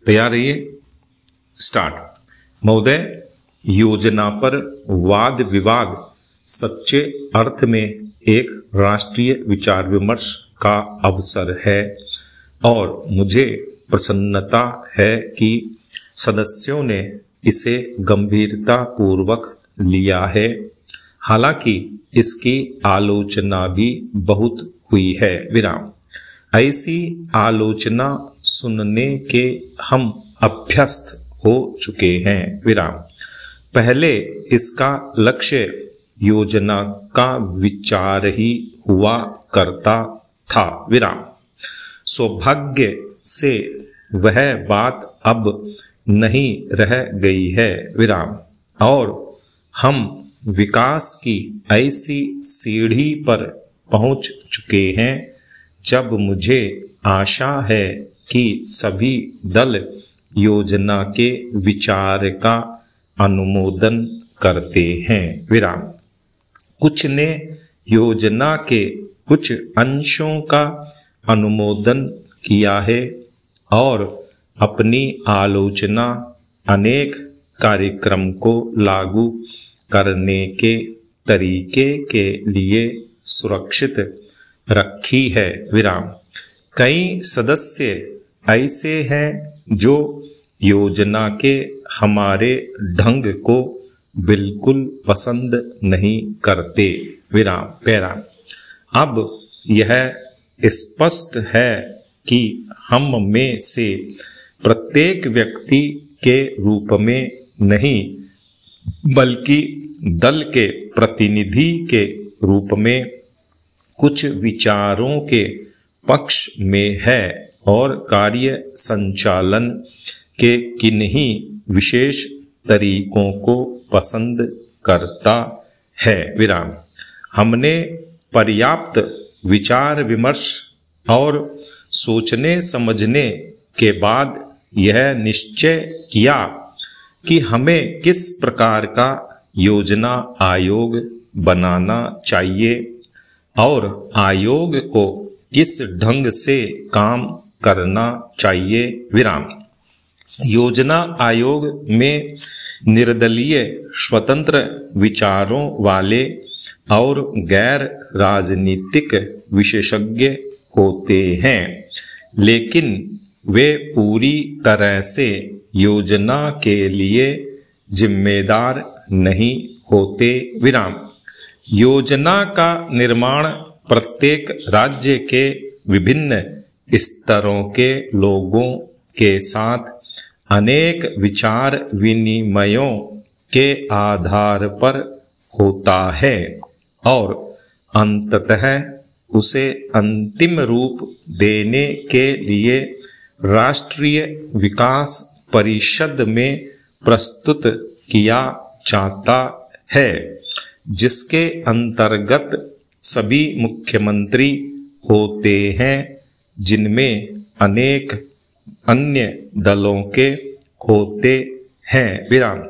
तैयार रहिए। स्टार्ट। महोदय, योजना पर वाद विवाद सच्चे अर्थ में एक राष्ट्रीय विचार विमर्श का अवसर है और मुझे प्रसन्नता है कि सदस्यों ने इसे गंभीरता पूर्वक लिया है। हालांकि इसकी आलोचना भी बहुत हुई है। विराम। ऐसी आलोचना सुनने के हम अभ्यस्त हो चुके हैं। विराम। पहले इसका लक्ष्य योजना का विचार ही हुआ करता था। विराम। सौभाग्य से वह बात अब नहीं रह गई है। विराम। और हम विकास की ऐसी सीढ़ी पर पहुंच चुके हैं जब मुझे आशा है कि सभी दल योजना के विचार का अनुमोदन करते हैं। विराम। कुछ ने योजना के कुछ अंशों का अनुमोदन किया है और अपनी आलोचना अनेक कार्यक्रम को लागू करने के तरीके के लिए सुरक्षित रखी है। विराम। कई सदस्य ऐसे हैं जो योजना के हमारे ढंग को बिल्कुल पसंद नहीं करते। विराम। पैरा। अब यह स्पष्ट है कि हम में से प्रत्येक व्यक्ति के रूप में नहीं बल्कि दल के प्रतिनिधि के रूप में कुछ विचारों के पक्ष में है और कार्य संचालन के किन्हीं विशेष तरीकों को पसंद करता है। विराम। हमने पर्याप्त विचार विमर्श और सोचने समझने के बाद यह निश्चय किया कि हमें किस प्रकार का योजना आयोग बनाना चाहिए और आयोग को किस ढंग से काम करना चाहिए। विराम। योजना आयोग में निर्दलीय स्वतंत्र विचारों वाले और गैर राजनीतिक विशेषज्ञ होते हैं, लेकिन वे पूरी तरह से योजना के लिए जिम्मेदार नहीं होते। विराम। योजना का निर्माण प्रत्येक राज्य के विभिन्न स्तरों के लोगों के साथ अनेक विचार विनिमयों के आधार पर होता है और अंततः उसे अंतिम रूप देने के लिए राष्ट्रीय विकास परिषद में प्रस्तुत किया जाता है, जिसके अंतर्गत सभी मुख्यमंत्री होते हैं, जिनमें अनेक अन्य दलों के होते हैं। विराम।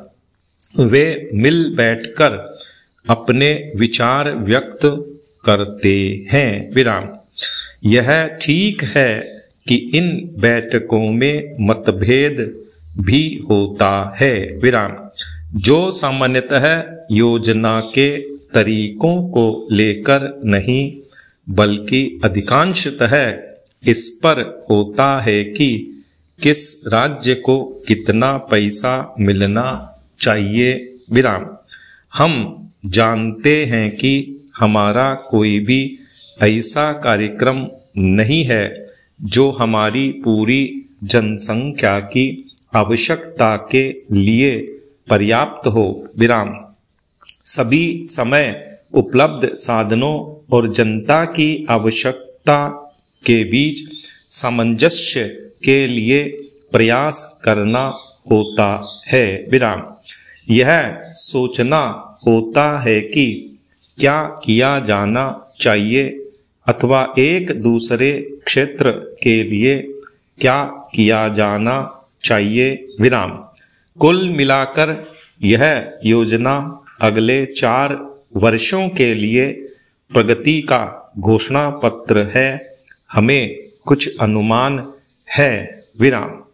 वे मिल बैठकर अपने विचार व्यक्त करते हैं। विराम। यह ठीक है कि इन बैठकों में मतभेद भी होता है। विराम। जो सामान्यतः योजना के तरीकों को लेकर नहीं बल्कि अधिकांशतः इस पर होता है कि किस राज्य को कितना पैसा मिलना चाहिए। विराम। हम जानते हैं कि हमारा कोई भी ऐसा कार्यक्रम नहीं है जो हमारी पूरी जनसंख्या की आवश्यकता के लिए पर्याप्त हो। विराम। सभी समय उपलब्ध साधनों और जनता की आवश्यकता के बीच सामंजस्य के लिए प्रयास करना होता है। विराम। यह सोचना होता है कि क्या किया जाना चाहिए अथवा एक दूसरे क्षेत्र के लिए क्या किया जाना चाहिए। विराम। कुल मिलाकर यह योजना अगले 4 वर्षों के लिए प्रगति का घोषणा पत्र है। हमें कुछ अनुमान है। विराम।